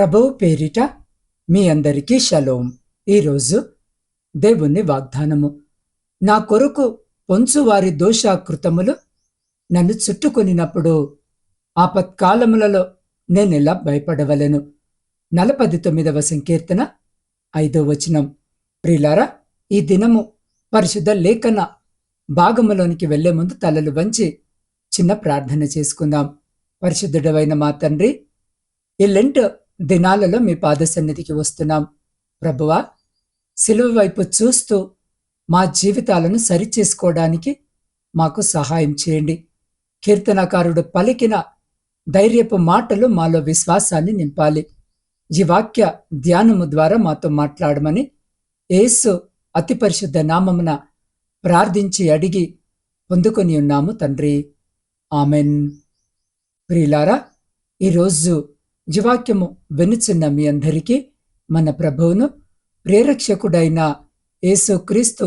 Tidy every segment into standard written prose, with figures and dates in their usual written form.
ప్రభువు పేరిట మీ అందరికీ షలోం. ఈరోజు దేవుని వాగ్దానము. నా కొరకు పొంచువారి దోషాకృతములు నన్ను చుట్టుకొనినప్పుడు ఆపత్కాలములలో నేనెలా భయపడవలెను. 49వ సంకీర్తన 5వ వచనం. ప్రియులారా, ఈ దినము పరిశుద్ధ లేఖన భాగములోనికి వెళ్లే ముందు తలలు వంచి చిన్న ప్రార్థన చేసుకుందాం. పరిశుద్ధుడవైన మా తండ్రి, ఈ లెంట్ దినాలలో మీ పాద సన్నిధికి వస్తున్నాం. ప్రభువా, సిలువ వైపు చూస్తూ మా జీవితాలను సరిచేసుకోవడానికి మాకు సహాయం చేయండి. కీర్తనకారుడు పలికిన ధైర్యపు మాటలు మాలో విశ్వాసాన్ని నింపాలి. ఈ వాక్య ధ్యానము ద్వారా మాతో మాట్లాడమని యేసు అతి పరిశుద్ధ నామమున ప్రార్థించి అడిగి పొందుకొని ఉన్నాము తండ్రి, ఆమెన్. ప్రియులారా, ఈరోజు జీవాక్యము వినుచున్న మీ అందరికీ మన ప్రభువును ప్రేరక్షకుడైన యేసుక్రీస్తు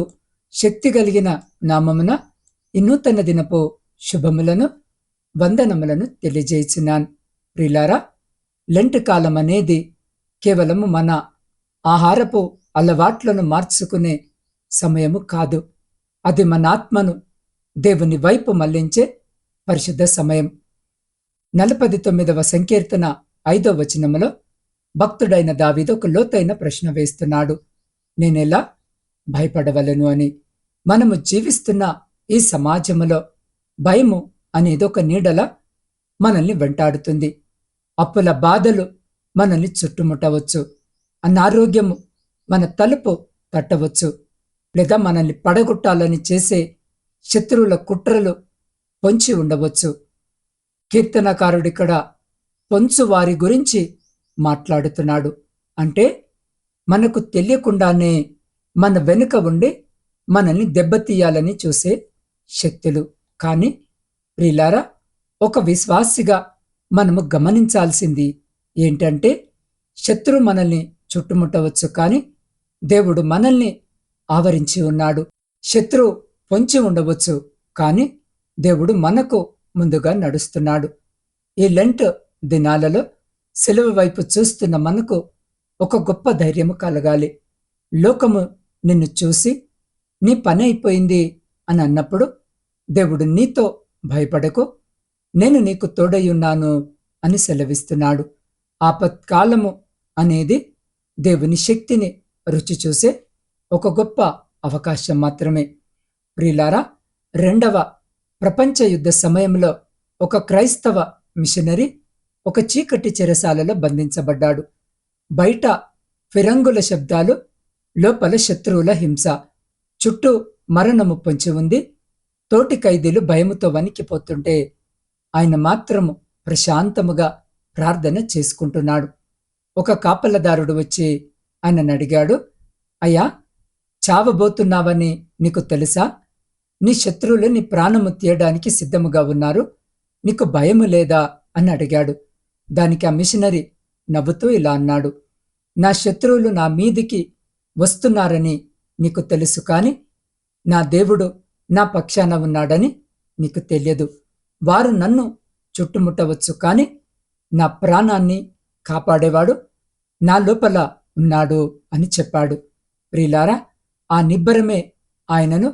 శక్తి కలిగిన నామమున ఈ నూతన దినపు శుభములను వందనములను తెలియజేస్తున్నాను. ప్రియులారా, లెంట్ కాలం అనేది కేవలము మన ఆహారపు అలవాట్లను మార్చుకునే సమయము కాదు. అది మన ఆత్మను దేవుని వైపు మళ్లించే పరిశుద్ధ సమయం. 49వ సంకీర్తన 5వ వచనములో భక్తుడైన దావీదు ఒక లోతైన ప్రశ్న వేస్తున్నాడు. నేనెలా భయపడవలను అని. మనము జీవిస్తున్న ఈ సమాజములో భయము అనేది ఒక నీడల మనల్ని వెంటాడుతుంది. అప్పుల బాధలు మనల్ని చుట్టుముట్టవచ్చు. అనారోగ్యము మన తలుపు తట్టవచ్చు. లేదా మనల్ని పడగొట్టాలని చేసే శత్రువుల కుట్రలు పొంచి ఉండవచ్చు. కీర్తనకారుడిక్కడ పొంచు వారి గురించి మాట్లాడుతున్నాడు. అంటే మనకు తెలియకుండానే మన వెనుక ఉండి మనల్ని దెబ్బతీయాలని చూసే శక్తులు. కానీ ప్రియులారా, ఒక విశ్వాసిగా మనము గమనించాల్సింది ఏంటంటే, శత్రువు మనల్ని చుట్టుముట్టవచ్చు, కానీ దేవుడు మనల్ని ఆవరించి ఉన్నాడు. శత్రువు పొంచి ఉండవచ్చు, కానీ దేవుడు మనకు ముందుగా నడుస్తున్నాడు. ఈ లెంట్ దినాలలో సిలువ వైపు చూస్తున్న మనకు ఒక గొప్ప ధైర్యము కలగాలి. లోకము నిన్ను చూసి నీ పని అయిపోయింది అని అన్నప్పుడు దేవుడు నీతో భయపడకు, నేను నీకు తోడయ్యున్నాను అని సెలవిస్తున్నాడు. ఆపత్కాలము అనేది దేవుని శక్తిని రుచి చూసే ఒక గొప్ప అవకాశం మాత్రమే. ప్రియులారా, 2వ ప్రపంచ యుద్ధ సమయంలో ఒక క్రైస్తవ మిషనరీ ఒక చీకటి చెరసాలలో బంధించబడ్డాడు. బయట ఫిరంగుల శబ్దాలు, లోపల శత్రువుల హింస, చుట్టూ మరణము పొంచి ఉంది. తోటి ఖైదీలు భయముతో వణికిపోతుంటే ఆయన మాత్రము ప్రశాంతముగా ప్రార్థన చేసుకుంటున్నాడు. ఒక కాపలదారుడు వచ్చి ఆయనను అడిగాడు, అయ్యా, చావబోతున్నావని నీకు తెలుసా? నీ శత్రువులు నీ ప్రాణము తీయడానికి సిద్ధముగా ఉన్నారు, నీకు భయము లేదా అని అడిగాడు. దానికి ఆ మిషనరీ నవ్వుతూ ఇలా అన్నాడు, నా శత్రువులు నా మీదికి వస్తున్నారని నీకు తెలుసు, కానీ నా దేవుడు నా పక్షాన ఉన్నాడని నీకు తెలియదు. వారు నన్ను చుట్టుముట్టవచ్చు, కానీ నా ప్రాణాన్ని కాపాడేవాడు నా లోపల ఉన్నాడు అని చెప్పాడు. ప్రియులారా, ఆ నిబ్బరమే ఆయనను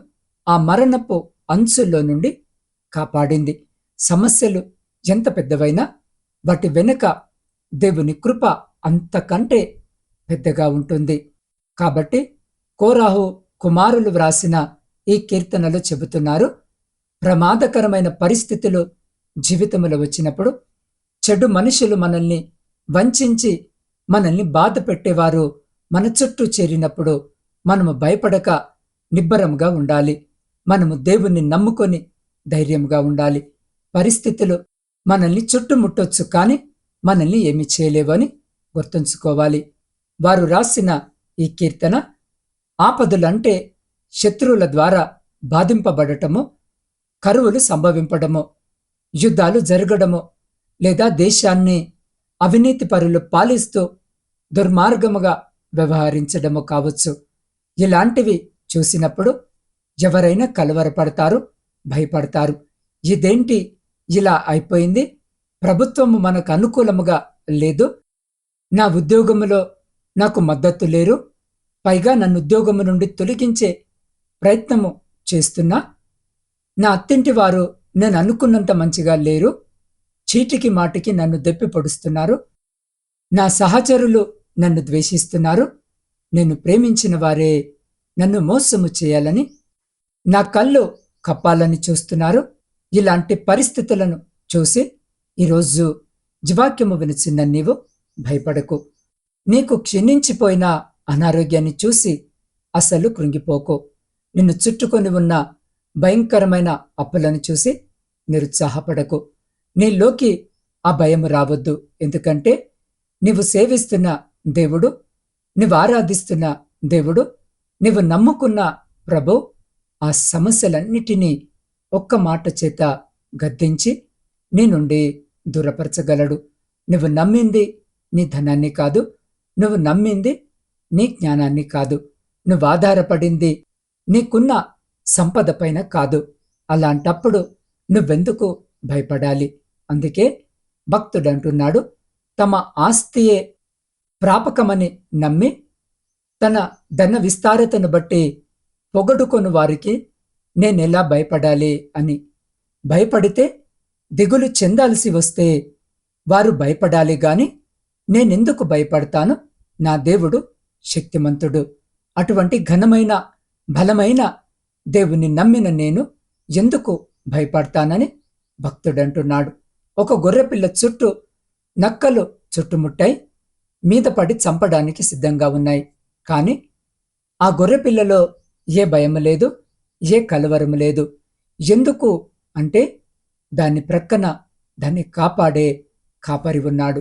ఆ మరణపు అంచుల్లో నుండి కాపాడింది. సమస్యలు ఎంత పెద్దవైనా వాటి వెనుక దేవుని కృప అంతకంటే పెద్దగా ఉంటుంది. కాబట్టి కోరాహు కుమారులు వ్రాసిన ఈ కీర్తనలో చెబుతున్నారు, ప్రమాదకరమైన పరిస్థితులు జీవితంలో వచ్చినప్పుడు, చెడు మనుషులు మనల్ని వంచించి మనల్ని బాధ పెట్టేవారు మన చుట్టూ చేరినప్పుడు మనము భయపడక నిబ్బరంగా ఉండాలి. మనము దేవుణ్ణి నమ్ముకొని ధైర్యంగా ఉండాలి. పరిస్థితులు మనల్ని చుట్టుముట్టొచ్చు, కానీ మనల్ని ఏమి చేయలేవని గుర్తుంచుకోవాలి. వారు రాసిన ఈ కీర్తన ఆపదలంటే శత్రువుల ద్వారా బాధింపబడటము, కరువులు సంభవింపడము, యుద్ధాలు జరగడము, లేదా దేశాన్ని అవినీతి పరులు పాలిస్తూ దుర్మార్గముగా వ్యవహరించడము కావచ్చు. ఇలాంటివి చూసినప్పుడు ఎవరైనా కలవరపడతారు, భయపడతారు. ఇదేంటి ఇలా అయిపోయింది, ప్రభుత్వము మనకు అనుకూలముగా లేదు, నా ఉద్యోగములో నాకు మద్దతు లేరు, పైగా నన్ను ఉద్యోగము నుండి తొలగించే ప్రయత్నము చేస్తున్నా, నా అత్తింటి వారు నేను అనుకున్నంత మంచిగా లేరు, చీటికి మాటికి నన్ను దెప్పి పొడుస్తున్నారు, నా సహచరులు నన్ను ద్వేషిస్తున్నారు, నేను ప్రేమించిన వారే నన్ను మోసము చేయాలని, నా కళ్ళు కప్పాలని చూస్తున్నారు. ఇలాంటి పరిస్థితులను చూసి ఈరోజు జీవాక్యము వినుచున్న నీవు భయపడకు. నీకు క్షీణించిపోయిన అనారోగ్యాన్ని చూసి అసలు కృంగిపోకు. నిన్ను చుట్టుకొని ఉన్న భయంకరమైన అప్పులను చూసి నిరుత్సాహపడకు. నీలోకి ఆ భయము రావద్దు. ఎందుకంటే నీవు సేవిస్తున్న దేవుడు, నీవు ఆరాధిస్తున్న దేవుడు, నీవు నమ్ముకున్న ప్రభు ఆ సమస్యలన్నిటినీ ఒక్క మాట చేత గద్దించి నీ నుండి దూరపరచగలడు. నువ్వు నమ్మింది నీ ధనాన్ని కాదు, నువ్వు నమ్మింది నీ జ్ఞానాన్ని కాదు, నువ్వు ఆధారపడింది నీకున్న సంపద పైన కాదు. అలాంటప్పుడు నువ్వెందుకు భయపడాలి? అందుకే భక్తుడంటున్నాడు, తమ ఆస్తియే ప్రాపకమని నమ్మి తన ధన విస్తారతను బట్టి పొగడుకొను వారికి నేనెలా భయపడాలి అని. భయపడితే దిగులు చెందాల్సి వస్తే వారు భయపడాలి గాని నేనెందుకు భయపడతాను? నా దేవుడు శక్తిమంతుడు. అటువంటి ఘనమైన బలమైన దేవుని నమ్మిన నేను ఎందుకు భయపడతానని భక్తుడంటున్నాడు. ఒక గొర్రెపిల్ల చుట్టూ నక్కలు చుట్టుముట్టాయి, మీద పడి చంపడానికి సిద్ధంగా ఉన్నాయి. కాని ఆ గొర్రెపిల్లలో ఏ భయము లేదు, ఏ కలవరము లేదు. ఎందుకు అంటే దాని ప్రక్కన దాన్ని కాపాడే కాపరి ఉన్నాడు.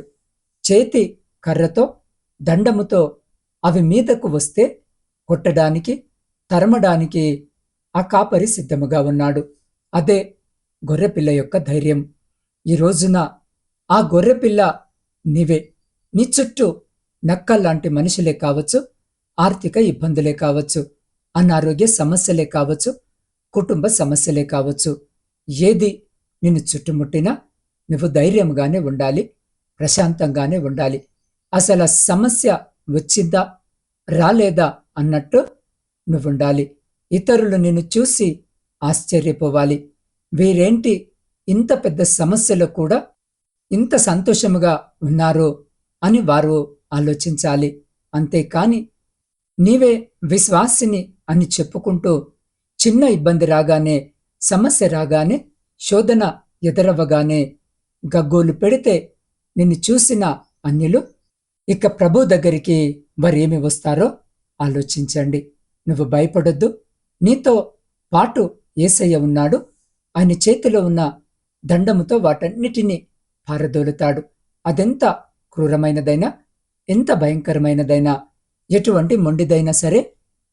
చేతి కర్రతో దండముతో అవి మీదకు వస్తే కొట్టడానికి, తరమడానికి ఆ కాపరి సిద్ధముగా ఉన్నాడు. అదే గొర్రెపిల్ల యొక్క ధైర్యం. ఈ రోజున ఆ గొర్రెపిల్ల నీవే. నీ చుట్టూ నక్కల్లాంటి మనుషులే కావచ్చు, ఆర్థిక ఇబ్బందులే కావచ్చు, అనారోగ్య సమస్యలే కావచ్చు, కుటుంబ సమస్యలే కావచ్చు. ఏది నిన్ను చుట్టుముట్టినా నువ్వు ధైర్యంగానే ఉండాలి, ప్రశాంతంగానే ఉండాలి. అసలు సమస్య వచ్చిందా రాలేదా అన్నట్టు నువ్వుండాలి. ఇతరులు నిన్ను చూసి ఆశ్చర్యపోవాలి. వీరేంటి ఇంత పెద్ద సమస్యలో కూడా ఇంత సంతోషముగా ఉన్నారో అని వారు ఆలోచించాలి. అంతేకాని నీవే విశ్వాసిని అని చెప్పుకుంటూ చిన్న ఇబ్బంది రాగానే, సమస్య రాగానే, శోధన ఎదురవ్వగానే గగ్గోలు పెడితే నిన్ను చూసిన అన్యులు ఇక ప్రభు దగ్గరికి వారేమి వస్తారో ఆలోచించండి. నువ్వు భయపడొద్దు. నీతో పాటు యేసయ్య ఉన్నాడు. ఆయన చేతిలో ఉన్న దండముతో వాటన్నిటినీ పారదోలుతాడు. అదెంత క్రూరమైనదైనా, ఎంత భయంకరమైనదైనా, ఎటువంటి మొండిదైనా సరే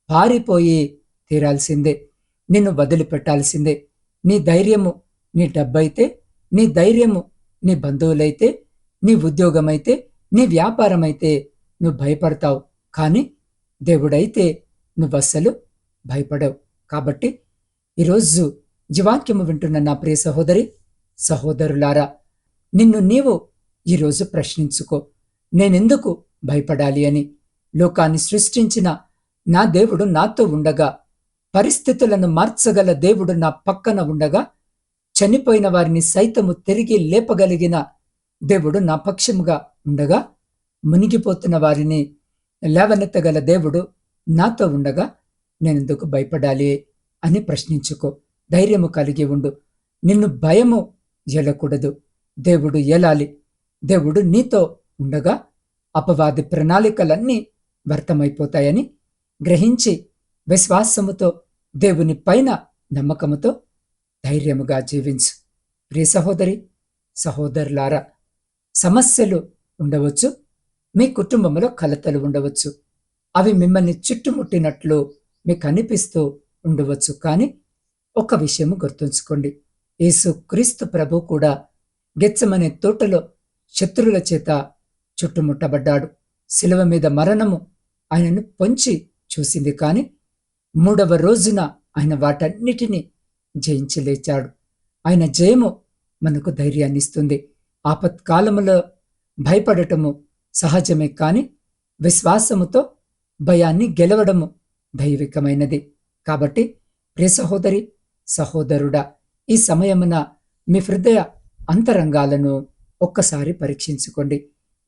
పారిపోయి తీరాల్సిందే. నిన్ను వదిలిపెట్టాల్సిందే. నీ ధైర్యము నీ డబ్బైతే, నీ ధైర్యము నీ బంధువులైతే, నీ ఉద్యోగమైతే, నీ వ్యాపారమైతే నువ్వు భయపడతావు. కానీ దేవుడైతే నువ్వస్సలు భయపడవు. కాబట్టి ఈరోజు జీవాక్యము వింటున్న నా ప్రియ సహోదరి సహోదరులారా, నిన్ను నీవు ఈరోజు ప్రశ్నించుకో, నేనెందుకు భయపడాలి అని. లోకాన్ని సృష్టించిన నా దేవుడు నాతో ఉండగా, పరిస్థితులను మార్చగల దేవుడు నా పక్కన ఉండగా, చనిపోయిన వారిని సైతము తిరిగి లేపగలిగిన దేవుడు నా పక్షముగా ఉండగా, మునిగిపోతున్న వారిని లేవనెత్తగల దేవుడు నాతో ఉండగా నేనెందుకు భయపడాలి అని ప్రశ్నించుకో. ధైర్యము కలిగి ఉండు. నిన్ను భయము ఎలకూడదు, దేవుడు ఏలాలి. దేవుడు నీతో ఉండగా అపవాది ప్రణాళికలన్నీ వ్యర్థమైపోతాయని గ్రహించి విశ్వాసముతో దేవుని పైన నమ్మకముతో ధైర్యముగా జీవించు. ప్రియ సహోదరి సహోదరులారా, సమస్యలు ఉండవచ్చు, మీ కుటుంబంలో కలతలు ఉండవచ్చు, అవి మిమ్మల్ని చుట్టుముట్టినట్లు మీకు అనిపిస్తూ ఉండవచ్చు. కానీ ఒక విషయము గుర్తుంచుకోండి, యేసు క్రీస్తు ప్రభు కూడా గెత్సెమనే తోటలో శత్రువుల చేత చుట్టుముట్టబడ్డాడు. శిలువ మీద మరణము ఆయనను పొంచి చూసింది, కానీ 3వ రోజున ఆయన వాటన్నిటినీ జయించి లేచాడు. ఆయన జయము మనకు ధైర్యాన్ని ఇస్తుంది. ఆపత్కాలములో భయపడటము సహజమే, కాని విశ్వాసముతో భయాన్ని గెలవడము దైవికమైనది. కాబట్టి ప్రియ సహోదరి, సహోదరుడా, ఈ సమయమున మీ హృదయ అంతరంగాలను ఒక్కసారి పరీక్షించుకోండి.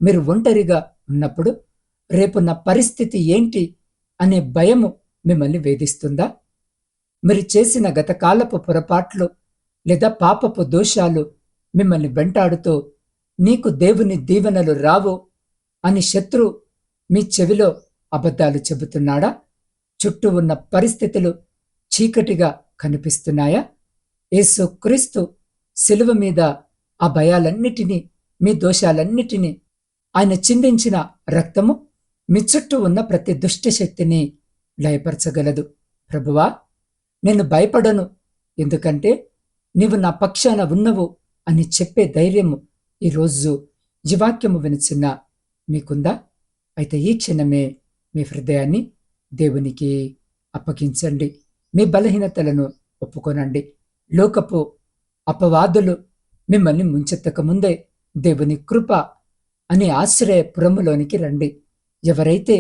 మీరు ఒంటరిగా ఉన్నప్పుడు రేపు నా పరిస్థితి ఏంటి అనే భయము మిమ్మల్ని వేధిస్తుందా? మీరు చేసిన గతకాలపు పొరపాట్లు లేదా పాపపు దోషాలు మిమ్మల్ని వెంటాడుతూ నీకు దేవుని దీవెనలు రావు అని శత్రు మీ చెవిలో అబద్ధాలు చెబుతున్నాడా? చుట్టూ ఉన్న పరిస్థితులు చీకటిగా కనిపిస్తున్నాయా? యేసుక్రీస్తు శిలువ మీద ఆ భయాలన్నిటినీ, మీ దోషాలన్నిటినీ ఆయన చిందించిన రక్తము మీ చుట్టూ ఉన్న ప్రతి దుష్ట శక్తిని లయపరచగలదు. ప్రభువా, నేను భయపడను, ఎందుకంటే నీవు నా పక్షాన ఉన్నవు అని చెప్పే ధైర్యము ఈరోజు ఈ వాక్యము వినిచిన్న మీకుందా? అయితే ఈ క్షణమే మీ హృదయాన్ని దేవునికి అప్పగించండి. మీ బలహీనతలను ఒప్పుకొనండి. లోకపు అపవాదులు మిమ్మల్ని ముంచెత్తక ముందే దేవుని కృప అనే ఆశ్రయపురములోనికి రండి. ఎవరైతే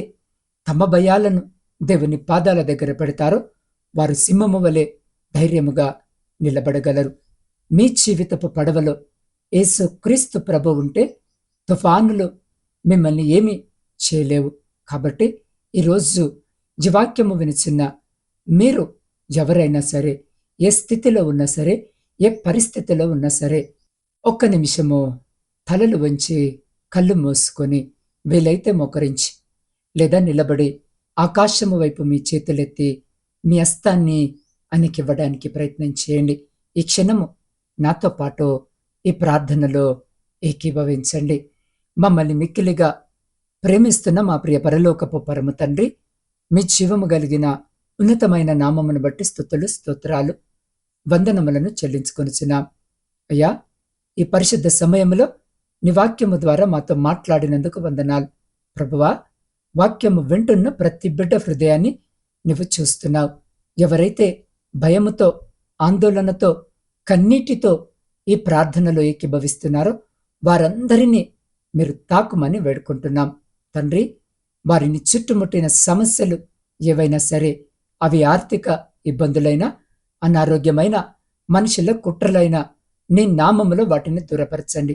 తమ భయాలను దేవుని పాదాల దగ్గర పెడతారో వారు సింహము వలె ధైర్యముగా నిలబడగలరు. మీ జీవితపు పడవలో యేసుక్రీస్తు ప్రభు ఉంటే తుఫానులు మిమ్మల్ని ఏమీ చేయలేవు. కాబట్టి ఈరోజు ఈ వాక్యము వినిచిన్న మీరు ఎవరైనా సరే, ఏ స్థితిలో ఉన్నా సరే, ఏ పరిస్థితిలో ఉన్నా సరే, ఒక్క నిమిషము తలలు వంచి కళ్ళు మూసుకొని వీలైతే మోకరించి లేదా నిలబడి ఆకాశము వైపు మీ చేతులెత్తి మీ హస్తాన్ని అనికివ్వడానికి ప్రయత్నం చేయండి. ఈ క్షణము నాతో పాటు ఈ ప్రార్థనలో ఏకీభవించండి. మమ్మల్ని మిక్కిలిగా ప్రేమిస్తున్న మా ప్రియ పరలోకపు పరమ తండ్రి, మీ జీవము కలిగిన ఉన్నతమైన నామమును బట్టి స్తుతులు, స్తోత్రాలు, వందనములను చెల్లించుకొనుచున్నాం. అయ్యా, ఈ పరిశుద్ధ సమయంలో నీ వాక్యము ద్వారా మాతో మాట్లాడినందుకు వందనాలు. ప్రభువా, వాక్యము వింటున్న ప్రతి బిడ్డ హృదయాన్ని నువ్వు చూస్తున్నావు. ఎవరైతే భయముతో, ఆందోళనతో, కన్నీటితో ఈ ప్రార్థనలో ఏకీభవిస్తున్నారో వారందరినీ మీరు తాకుమని వేడుకుంటున్నాం. తండ్రి, వారిని చుట్టుముట్టిన సమస్యలు ఏవైనా సరే, అవి ఆర్థిక ఇబ్బందులైనా, అనారోగ్యమైన, మనుషుల కుట్రలైన, నీ నామములో వాటిని దూరపరచండి.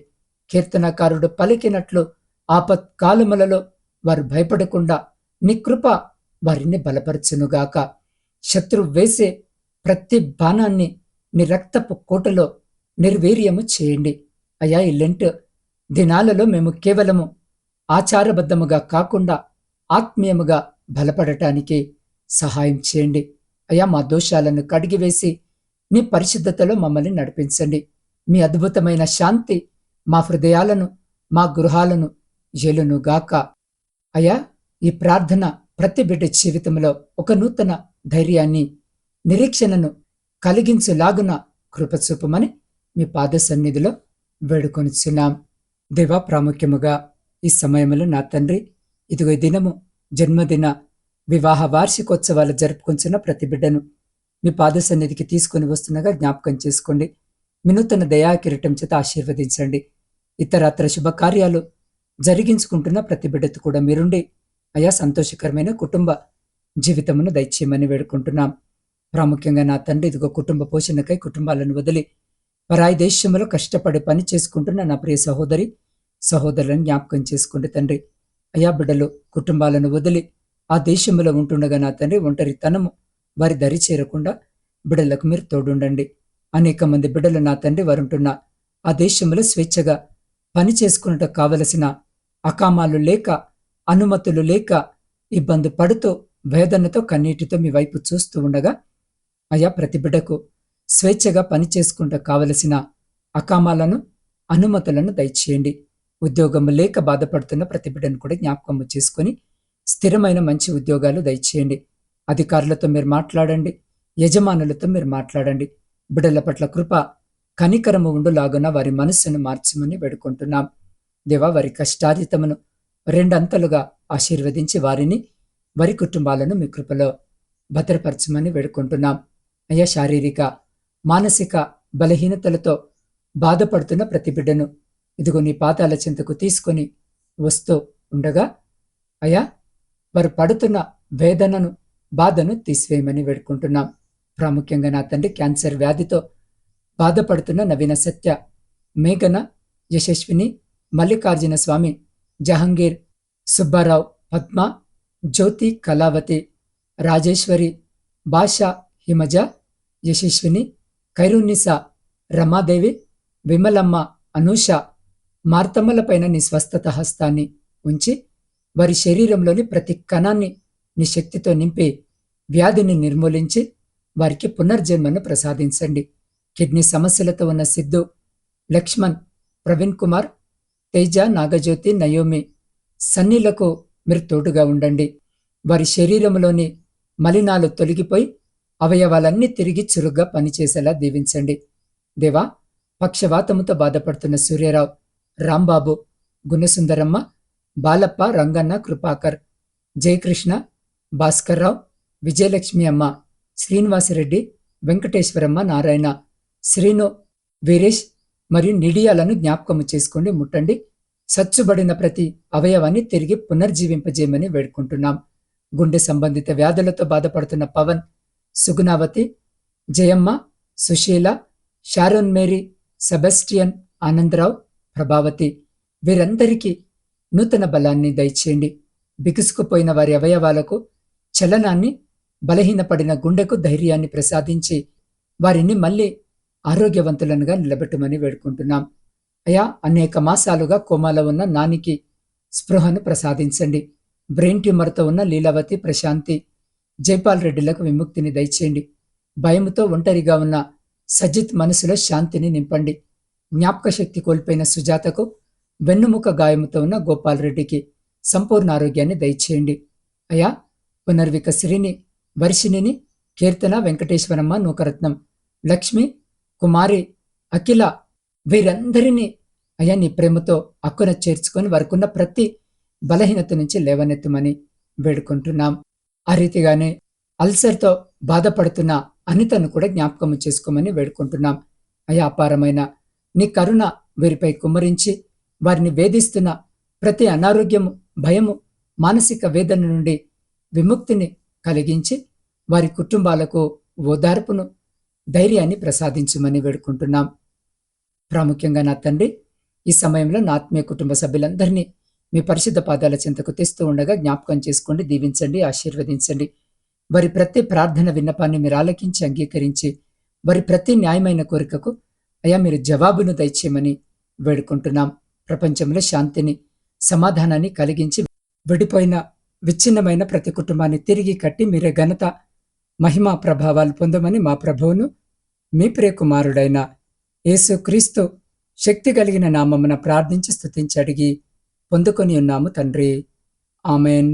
కీర్తనకారుడు పలికినట్లు ఆపత్కాలములలో వారు భయపడకుండా నీ కృప వారిని బలపరచునుగాక. శత్రు వేసే ప్రతి బాణాన్ని నీ రక్తపు కోటలో నిర్వీర్యము చేయండి. అయ్యా, ఈ లెంట్ దినాలలో మేము కేవలము ఆచారబద్ధముగా కాకుండా ఆత్మీయముగా బలపడటానికి సహాయం చేయండి. అయ్యా, మా దోషాలను కడిగివేసి నీ పరిశుద్ధతలో మమ్మల్ని నడిపించండి. మీ అద్భుతమైన శాంతి మా హృదయాలను, మా గృహాలను ఏలునుగాక. అయ్యా, ఈ ప్రార్థన ప్రతి బిడ్డ జీవితంలో ఒక నూతన ధైర్యాన్ని, నిరీక్షణను కలిగించులాగున కృపచూపమని మీ పాద సన్నిధిలో వేడుకొనిచున్నాం. దేవా, ప్రాముఖ్యముగా ఈ సమయంలో నా తండ్రి, ఇదిగో ఈ దినము జన్మదిన, వివాహ వార్షికోత్సవాలు జరుపుకొంచున్న ప్రతి బిడ్డను మీ పాద సన్నిధికి తీసుకుని వస్తుండగా జ్ఞాపకం చేసుకోండి. వినూతన దయాకిరీటం చేత ఆశీర్వదించండి. ఇతరత్ర శుభకార్యాలు జరిగించుకుంటున్న ప్రతి బిడ్డతో కూడా మీరుండి అయా సంతోషకరమైన కుటుంబ జీవితమును దయచేయమని వేడుకుంటున్నాం. ప్రాముఖ్యంగా నా తండ్రి, ఇదిగో కుటుంబ పోషణకై కుటుంబాలను వదిలి పరాయి దేశంలో కష్టపడి పని చేసుకుంటున్న నా ప్రియ సహోదరి సహోదరులను జ్ఞాపకం చేసుకోండి తండ్రి. అయా, బిడ్డలు కుటుంబాలను వదిలి ఆ దేశంలో ఉంటుండగా నా తండ్రి, ఒంటరితనము వారి దరి చేరకుండా బిడ్డలకు మీరు తోడుండండి. అనేక మంది బిడ్డలు నా తండ్రి వారుంటున్న ఆ దేశంలో స్వేచ్ఛగా పని చేసుకున్నట్టు కావలసిన అకామాలు లేక, అనుమతులు లేక ఇబ్బంది పడుతూ వేదనతో కన్నీటితో మీ వైపు చూస్తూ ఉండగా అయా, ప్రతి బిడ్డకు స్వేచ్ఛగా పని చేసుకుంటూ కావలసిన అకామాలను, అనుమతులను దయచేయండి. ఉద్యోగము లేక బాధపడుతున్న ప్రతి బిడ్డను కూడా జ్ఞాపకము చేసుకొని స్థిరమైన మంచి ఉద్యోగాలు దయచేయండి. అధికారులతో మీరు మాట్లాడండి, యజమానులతో మీరు మాట్లాడండి. బిడ్డల పట్ల కృప, కనికరము ఉండులాగున వారి మనస్సును మార్చమని వేడుకుంటున్నాం. దేవా, వారి కష్టార్జితమును రెండంతలుగా ఆశీర్వదించి వారిని, వారి కుటుంబాలను మీ కృపలో భద్రపరచమని వేడుకుంటున్నాం. అయ్యా, శారీరక, మానసిక బలహీనతలతో బాధపడుతున్న ప్రతి బిడ్డను ఇదిగో నీ పాదాల చెంతకు తీసుకొని వస్తూ ఉండగా అయా వారు పడుతున్న వేదనను, బాధను తీసివేయమని వేడుకుంటున్నాం. ప్రాముఖ్యంగా నా తండ్రి క్యాన్సర్ వ్యాధితో బాధపడుతున్న నవీన సత్య, మేఘన, యశస్విని, మల్లికార్జున స్వామి, జహంగీర్, సుబ్బారావు, పద్మ, జ్యోతి, కళావతి, రాజేశ్వరి, భాష, హిమజ, యశస్విని, ఖైరున్నిసా, రమాదేవి, విమలమ్మ, అనూష, మార్తమ్మలపైన నీ స్వస్థత హస్తాన్ని ఉంచి వారి శరీరంలోని ప్రతి కణాన్ని నీ శక్తితో నింపి వ్యాధిని నిర్మూలించి వారికి పునర్జన్మను ప్రసాదించండి. కిడ్నీ సమస్యలతో ఉన్న సిద్ధు, లక్ష్మణ్, ప్రవీణ్ కుమార్, తేజ, నాగజ్యోతి, నయోమి, సన్నీలకు మీరు తోడుగా ఉండండి. వారి శరీరంలోని మలినాలు తొలగిపోయి అవయవాలన్నీ తిరిగి చురుగ్గా పనిచేసేలా దీవించండి. దేవా, పక్షవాతముతో బాధపడుతున్న సూర్యరావు, రాంబాబు, గుణసుందరమ్మ, బాలప్ప, రంగన్న, కృపాకర్, జయకృష్ణ, భాస్కర్రావు, విజయలక్ష్మి అమ్మ, శ్రీనివాసరెడ్డి, వెంకటేశ్వరమ్మ, నారాయణ, శ్రీను, వీరేష్ మరియు నిడియాలను జ్ఞాపకము చేసుకోండి, ముట్టండి. సచ్చుబడిన ప్రతి అవయవాన్ని తిరిగి పునర్జీవింపజేయమని వేడుకుంటున్నాం. గుండె సంబంధిత వ్యాధులతో బాధపడుతున్న Pavan, Sugunavathi, Jayamma, Sushila, Sharon Mary, Sebastian, Anandarao, Prabhavathi వీరందరికీ నూతన బలాన్ని దయచేయండి. బిగుసుకుపోయిన వారి అవయవాలకు చలనాన్ని, బలహీనపడిన గుండెకు ధైర్యాన్ని ప్రసాదించి వారిని మళ్ళీ ఆరోగ్యవంతులనుగా నిలబెట్టమని వేడుకుంటున్నాం. అయా, అనేక మాసాలుగా కోమాలో ఉన్న నానికి స్పృహను ప్రసాదించండి. బ్రెయిన్ ట్యూమర్తో ఉన్న లీలావతి, ప్రశాంతి, జైపాల్ రెడ్డిలకు విముక్తిని దయచేయండి. భయముతో ఒంటరిగా ఉన్న సజిత్ మనసులో శాంతిని నింపండి. జ్ఞాపక శక్తి కోల్పోయిన సుజాతకు, వెన్నుముక గాయముతో ఉన్న గోపాల్ రెడ్డికి సంపూర్ణ ఆరోగ్యాన్ని దయచేయండి. అయా, పునర్వికశ్రీని, వర్షిణిని, కీర్తన, వెంకటేశ్వరమ్మ, నూకరత్నం, లక్ష్మి, కుమారి, అఖిల వీరందరినీ అయా నీ ప్రేమతో అక్కున చేర్చుకొని వారికున్న ప్రతి బలహీనత నుంచి లేవనెత్తమని వేడుకుంటున్నాం. ఆ రీతిగానే అల్సర్తో బాధపడుతున్న అనితను కూడా జ్ఞాపకము చేసుకోమని వేడుకుంటున్నాం. అయా, అపారమైన నీ కరుణ వీరిపై కుమ్మరించి వారిని వేధిస్తున్న ప్రతి అనారోగ్యము, భయము, మానసిక వేదన నుండి విముక్తిని కలిగించి వారి కుటుంబాలకు ఓదార్పును, ధైర్యాన్ని ప్రసాదించమని వేడుకుంటున్నాం. ప్రాముఖ్యంగా నా తండ్రి, ఈ సమయంలో నా ఆత్మీయ కుటుంబ సభ్యులందరినీ మీ పరిశుద్ధ పాదాల చెంతకు తెస్తూ ఉండగా జ్ఞాపకం చేసుకోండి, దీవించండి, ఆశీర్వదించండి. వారి ప్రతి ప్రార్థన విన్నపాన్ని మీరు ఆలకించి అంగీకరించి వారి ప్రతి న్యాయమైన కోరికకు అయా మీరు జవాబును దయచేయమని వేడుకుంటున్నాం. ప్రపంచంలో శాంతిని, సమాధానాన్ని కలిగించి విడిపోయిన, విచ్ఛిన్నమైన ప్రతి కుటుంబాన్ని తిరిగి కట్టి మీరే ఘనత, మహిమ, ప్రభావాలు పొందమని మా ప్రభువును మీ ప్రియ కుమారుడైన యేసుక్రీస్తు శక్తి కలిగిన నామమున ప్రార్థించి స్తుతించి అడిగి పొందుకొని ఉన్నాము తండ్రి. ఆమెన్.